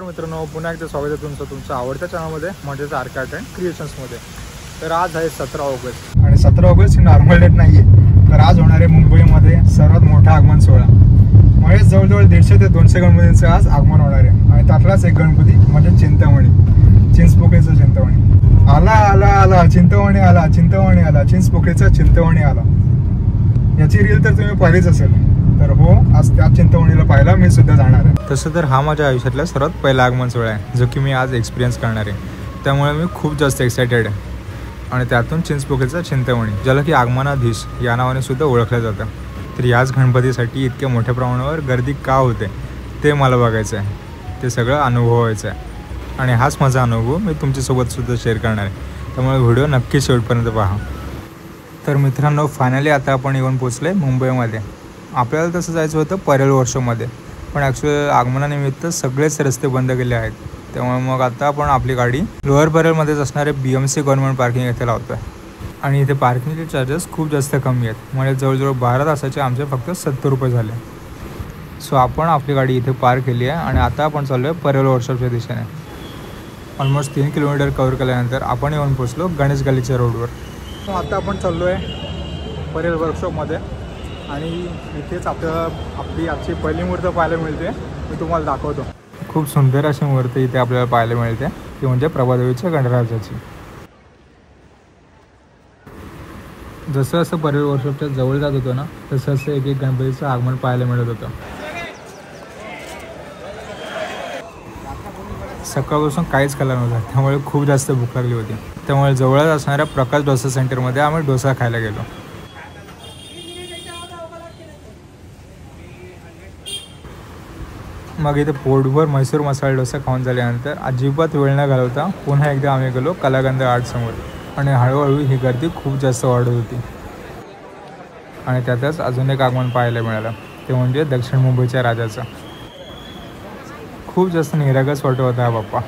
मित्रांनो, पुन्हा एकदा स्वागत आहे तुमचं तुमच्या आवडत्या चॅनलमध्ये म्हणजेच आर्क आर्ट अँड क्रिएशन्समध्ये. तर आज आहे 17 ऑगस्ट आणि 17 ऑगस्ट ही नॉर्मल डेट नाही आहे. तर आज होणार आहे मुंबईमध्ये सर्वात मोठा आगमन सोहळा. म्हणजे जवळजवळ 150 ते 200 गणपतींचं आज आगमन होणार आहे. आणि त्यातलाच एक गणपती म्हणजे चिंतामणी, चिंचपोकळीचा चिंतामणी. आला आला आला चिंतामणी आला, चिंतामणी आला, चिंचपोकळीचा चिंतामणी आला. याची रील तर तुम्ही पाहिलीच असेल. तर हो, आज त्या चिंतामणीला पाहायला मी सुद्धा जाणार आहे. तसं तर हा माझ्या आयुष्यातला सर्वात पहिला आगमन सोहळा आहे जो की मी आज एक्सपिरियन्स करणार आहे. त्यामुळे मी खूप जास्त एक्सायटेड आहे. आणि त्यातून चिंचपोकळीचा चिंतामणी, ज्याला की आगमनाधीश या नावाने सुद्धा ओळखलं जातं. तर याच गणपतीसाठी इतक्या मोठ्या प्रमाणावर गर्दी का होते ते मला बघायचं आहे, ते सगळं अनुभवायचं आहे. आणि हाच माझा अनुभव मी तुमच्यासोबत सुद्धा शेअर करणार आहे. त्यामुळे व्हिडिओ नक्की शेवटपर्यंत पहा. तर मित्रांनो, फायनली आता आपण येऊन पोचलो आहे मुंबईमध्ये. आपल्याला तसं जायचं होतं परेल वर्षामध्ये, पण ॲक्च्युअली आगमनानिमित्त सगळेच रस्ते बंद केले आहेत. त्यामुळे मग आता आपण आपली गाडी लोअर परेलमध्येच असणारे BMC गव्हर्नमेंट पार्किंग येथे लावतो आहे. आणि इथे पार्किंगचे चार्जेस खूप जास्त कमी आहेत. म्हणजे जवळजवळ 12 तासाचे आमचे फक्त 70 रुपये झाले. सो आपण आपली गाडी इथे पार्क केली आहे आणि आता आपण चाललो आहे परेल वर्कशॉपच्या दिशेने. ऑलमोस्ट 3 किलोमीटर कव्हर केल्यानंतर आपण येऊन पोचलो गणेश गल्लीच्या रोडवर. आता आपण चाललो आहे परेल वर्कशॉपमध्ये आणि इथेच आपली आजची पहिली मूर्त पाहायला मिळते. मी तुम्हाला दाखवतो. खूप सुंदर अशी मूर्ती इथे आपल्याला पाहायला मिळते, ती म्हणजे प्रभादेवीच्या गणराजाची. जसं असं परेल वर्कशॉपच्या जवळ जात होतो ना, तसं असं एक एक गणपतीचं आगमन पाहायला मिळत होतं. सकाळपासून काहीच खाल्लं नव्हतं, त्यामुळे खूप जास्त भूक लागली होती. त्यामुळे जवळच असणाऱ्या प्रकाश डोसा सेंटरमध्ये आम्ही डोसा खायला गेलो. मग इथे पोटभर म्हैसूर मसाला डोसा खाऊन झाल्यानंतर अजिबात वेळ न घालवता पुन्हा एकदा आम्ही गेलो कलागंध आर्टसमोर. आणि हळूहळू ही गर्दी खूप जास्त वाढत होती. आणि त्यातच अजून एक आगमन पाहायला मिळालं, ते म्हणजे दक्षिण मुंबईच्या राजाचं. खूप जास्त निरागस वाटत होता हा बाप्पा.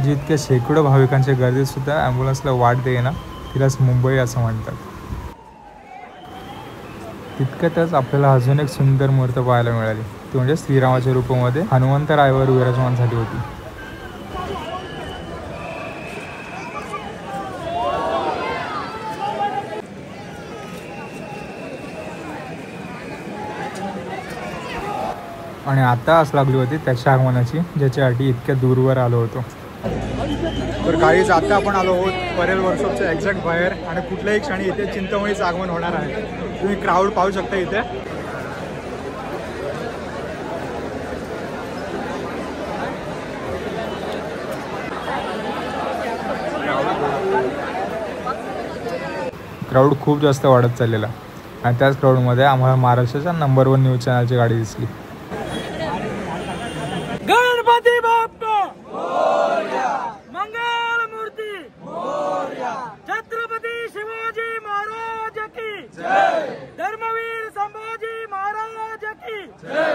जी इतक्या शेकडो भाविकांच्या गर्दीतसुद्धा ॲम्ब्युलन्सला वाट देईना, तिलाच मुंबई असं म्हणतात. तितक्यातच आपल्याला अजून एक सुंदर मूर्त पाहायला मिळाली, ती म्हणजे श्रीरामाच्या रूपामध्ये हनुमंतरायावर विराजमान झाली होती. आणि आता आस लागली होती त्याच्या आगमनाची, ज्याच्यासाठी इतक्या दूरवर आलो होतो. तर काहीच आता आपण आलो आहोत परेल वर्कशॉपच्या एक्झॅक्ट बाहेर. आणि कुठल्याही क्षणी इथे चिंतामणीचं आगमन होणार आहे. तुम्ही क्राऊड पाहू शकता इथे. क्राऊड खूप जास्त वाढत चाललेला. आणि त्याच क्राऊडमध्ये आम्हाला महाराष्ट्राच्या नंबर 1 न्यूज चॅनलची गाडी दिसली. गणपती बाप्पा मोरया, मंगल मूर्ती मोरया, छत्रपती शिवाजी महाराज की जय, धर्मवीर संभाजी महाराज की जय,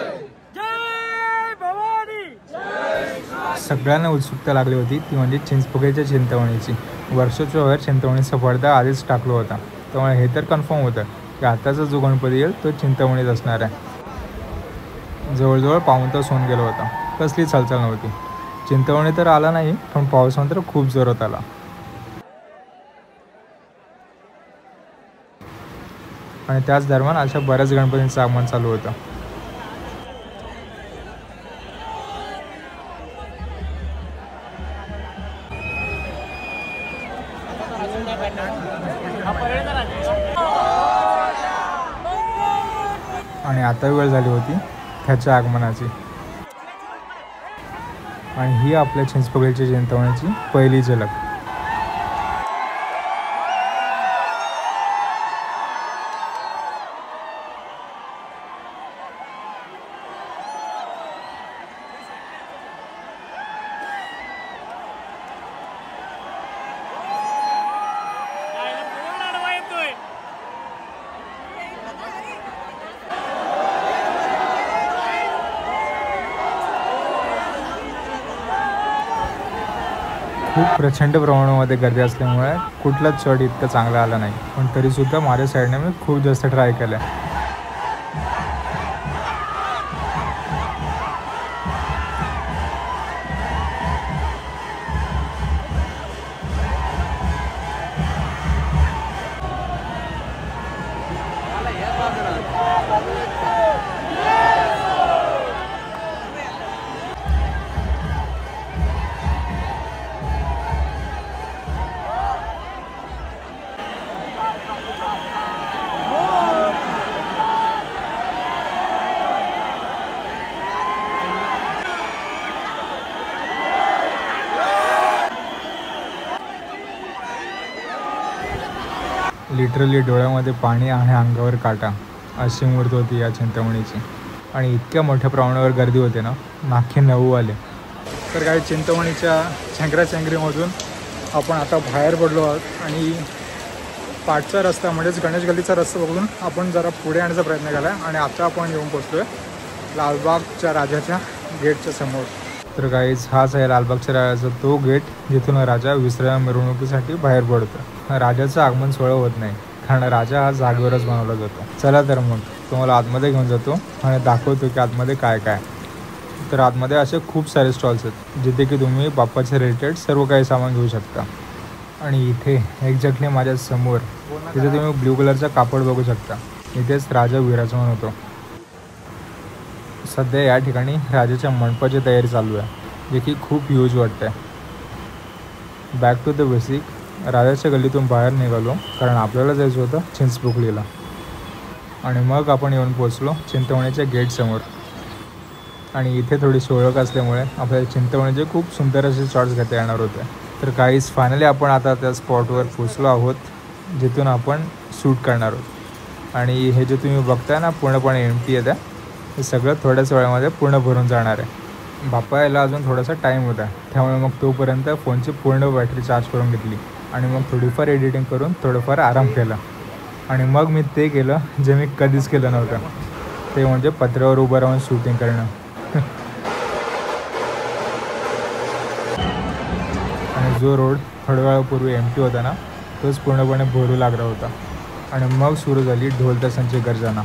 जय भवानी जय. सगळ्यांना उत्सुकता लागली होती, ती म्हणजे चिंचपोकळीच्या चिंतामणीची. वर्षाच्या बाहेर चिंतामणीचा पडदा आधीच टाकला होता. त्यामुळे हे तर कन्फर्म होतं की आताचा जो गणपती येईल तो चिंतामणीत असणार आहे. जवळजवळ पाऊण तास होऊन गेला होता, कसलीच हालचाल नव्हती. चिंतामणी तर आला नाही, पण पाऊस मात्र खूप जोरात आला. आणि त्याच दरम्यान अशा बऱ्याच गणपतींचं आगमन चालू होतं. आणि आता वेळ झाली होती त्याच्या आगमनाची. आणि ही आपल्या चिंचपोकळीच्या चिंतामणीची पहिली झलक. खूप प्रचंड प्रमाणामध्ये गर्दी असल्यामुळे कुठलाच शॉट इतका चांगला आला नाही, पण तरीसुद्धा माझ्या साईडने मी खूप जास्त ट्राय केलं. लिटरली डोळ्यामध्ये पाणी आणि अंगावर काटा अशी मूर्त होती या चिंतामणीची. आणि इतक्या मोठ्या प्रमाणावर गर्दी होते ना, नाके नऊ आले. तर काही चिंतामणीच्या चेंगऱ्याचेंगरीमधून आपण आता बाहेर पडलो आहोत आणि पाठचा रस्ता म्हणजेच गणेश गल्लीचा रस्ता बघून आपण जरा पुढे येण्याचा प्रयत्न केला आहे. आणि आता आपण येऊन पोचलो आहे लालबागच्या राजाच्या गेटच्या समोर. तर काहीच हाच आहे लालबागच्या राजाचा तो गेट जिथून राजा विसर्जन मिरवणुकीसाठी बाहेर पडतो. राजाचं आगमन सोहळा होत नाही कारण राजा हा जागेवरच बनवला जातो. चला तर मग तुम्हाला आतमध्ये घेऊन जातो आणि दाखवतो की आतमध्ये काय काय. तर आतमध्ये असे खूप सारे स्टॉल्स आहेत जिथे की तुम्ही बाप्पाच्या रिलेटेड सर्व काही सामान घेऊ शकता. आणि इथे एक्झॅक्टली माझ्या समोर तिथे तुम्ही ब्ल्यू कलरचा कापड बघू शकता. इथेच राजा विराजमान होतो. सध्या या ठिकाणी राजाच्या मंडपाची तयारी चालू आहे, जे की खूप ह्यूज वाटतं. Back to the basic. राजाच्या गल्लीतून बाहेर निघालो कारण आपल्याला जायचं होतं चिंचपोकळीला. आणि मग आपण येऊन पोचलो चिंतामणीच्या गेटसमोर. आणि इथे थोडीशी ओळख असल्यामुळे आपल्याला चिंतामणीचे खूप सुंदर असे शॉट्स घेता येणार होते. तर काहीच फायनली आपण आता त्या स्पॉटवर पोचलो आहोत जिथून आपण शूट करणार आहोत. आणि हे जे तुम्ही बघताय ना पूर्णपणे एम्प्टी आहे, हे सगळं थोड्याच वेळामध्ये पूर्ण भरून जाणार आहे. बाप्पा यायला अजून थोडासा टाईम होता, त्यामुळे मग तोपर्यंत फोनची पूर्ण बॅटरी चार्ज करून घेतली आणि मग थोडीफार एडिटिंग करून थोडंफार आराम केला. आणि मग मी ते केलं जे मी कधीच केलं नव्हतं, ते म्हणजे पत्र्यावर उभं राहून शूटिंग करणं. आणि जो रोड थोड्या वेळापूर्वी एम्प्टी होता ना, तोच पूर्णपणे भरू लागला होता. आणि मग सुरू झाली ढोल ताशांची गर्जना.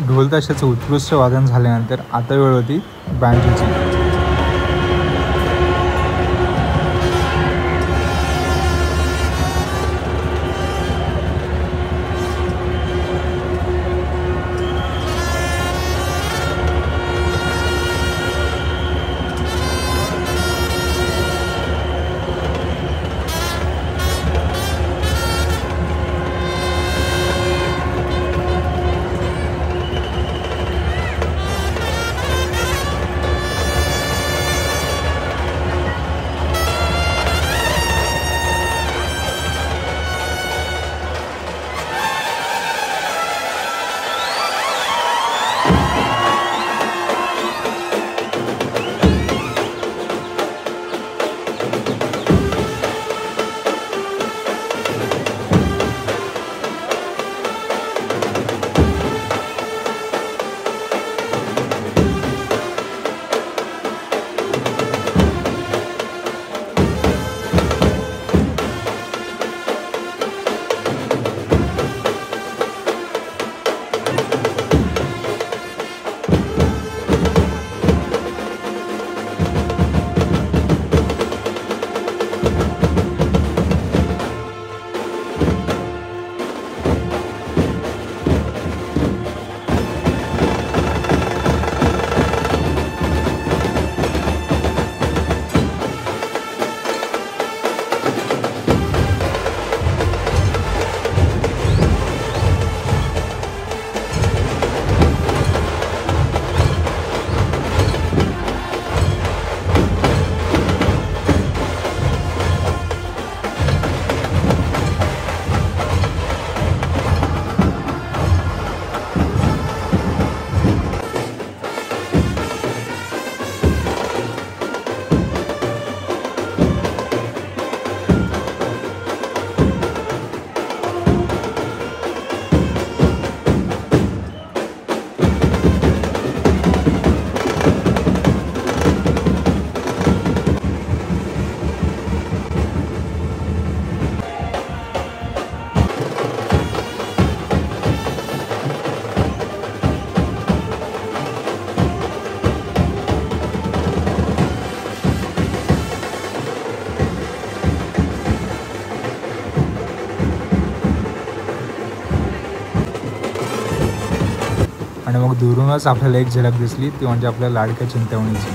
ढोल ताशाचं उत्कृष्ट वादन झाल्यानंतर आता वेळ होती बँजोची. आणि मग दुरूनच आपल्याला एक झलक दिसली, ती म्हणजे आपल्या लाडक्या चिंतामणीची.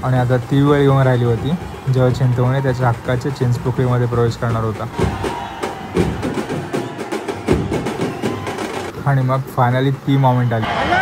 आणि आता ती वेळ येऊन राहिली होती जेव्हा चिंतामणी त्याच्या हक्काच्या चिंचपोकळीमध्ये प्रवेश करणार होता. आणि मग फायनली ती मोमेंट आली.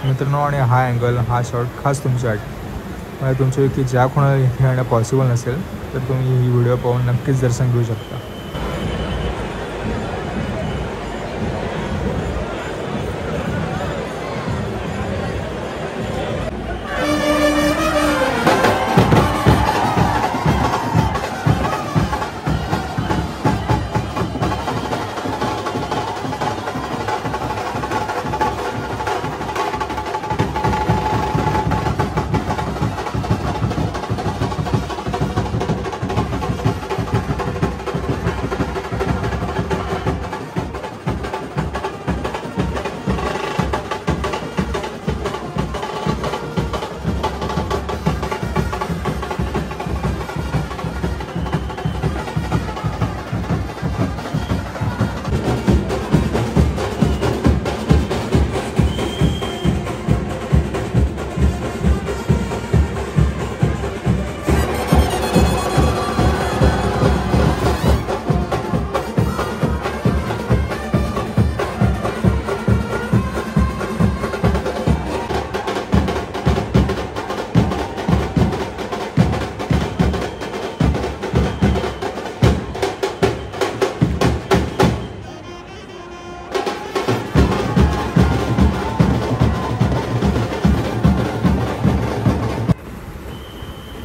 मित्रांनो, आणि हा अँगल, हा शॉट खास तुमच्यासाठी, म्हणजे तुमच्यापैकी ज्या कोणाला इथे येणं पॉसिबल नसेल तर तुम्ही ही व्हिडिओ पाहून नक्कीच दर्शन घेऊ शकता.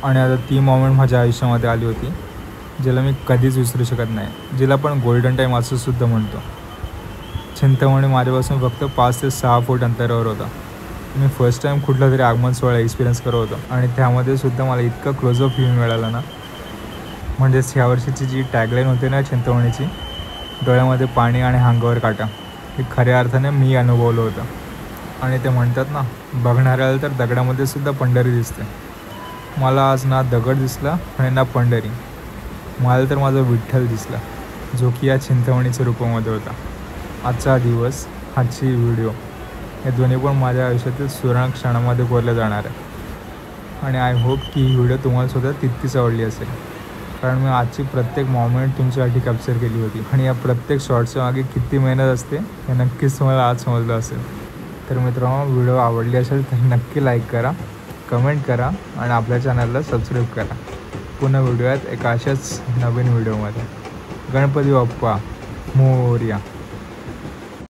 आणि आता ती मोमेंट माझ्या आयुष्यामध्ये आली होती जिला मी कधीच विसरू शकत नाही, जिला पण गोल्डन टाईम असं सुद्धा म्हणतो. चिंतामणी माझ्यापासून फक्त 5 ते 6 फूट अंतरावर होता. मी फर्स्ट टाईम कुठला तरी आगमन सोहळा एक्सपिरियन्स करत होतो आणि त्यामध्ये सुद्धा मला इतका क्लोजअप व्ह्यू मिळाला ना. म्हणजेच ह्या वर्षीची जी टॅगलाईन होती ना चिंतामणीची, डोळ्यामध्ये पाणी आणि अंगावर काटा, हे खऱ्या अर्थाने मी अनुभवलं होतं. आणि ते म्हणतात ना, बघणाऱ्याला तर दगडामध्ये सुद्धा पंढरी दिसते. मला आज ना दगड दिसला आणि ना पंढरी, मला तर माझा विठ्ठल दिसला, जो की या चिंतामणीच्या रूपामध्ये होता. आजचा दिवस, आजची व्हिडिओ, हे दोन्ही पण माझ्या आयुष्यातील सुवर्ण क्षणामध्ये कोरले जाणार आहे. आणि आय होप की ही व्हिडिओ तुम्हाला सुद्धा तितकीच आवडली असेल, कारण मी आजची प्रत्येक मोमेंट तुमच्यासाठी कॅप्चर केली होती. आणि या प्रत्येक शॉर्टच्या मागे किती मेहनत असते हे नक्कीच तुम्हाला आज समजलं असेल. तर मित्रांनो, व्हिडिओ आवडली असेल तर नक्की लाईक करा, कमेंट करा आणि आपल्या चॅनलला सबस्क्राईब करा. पुन्हा व्हिडिओ आहेत एका अशाच नवीन व्हिडिओमध्ये. गणपती बाप्पा मोरया.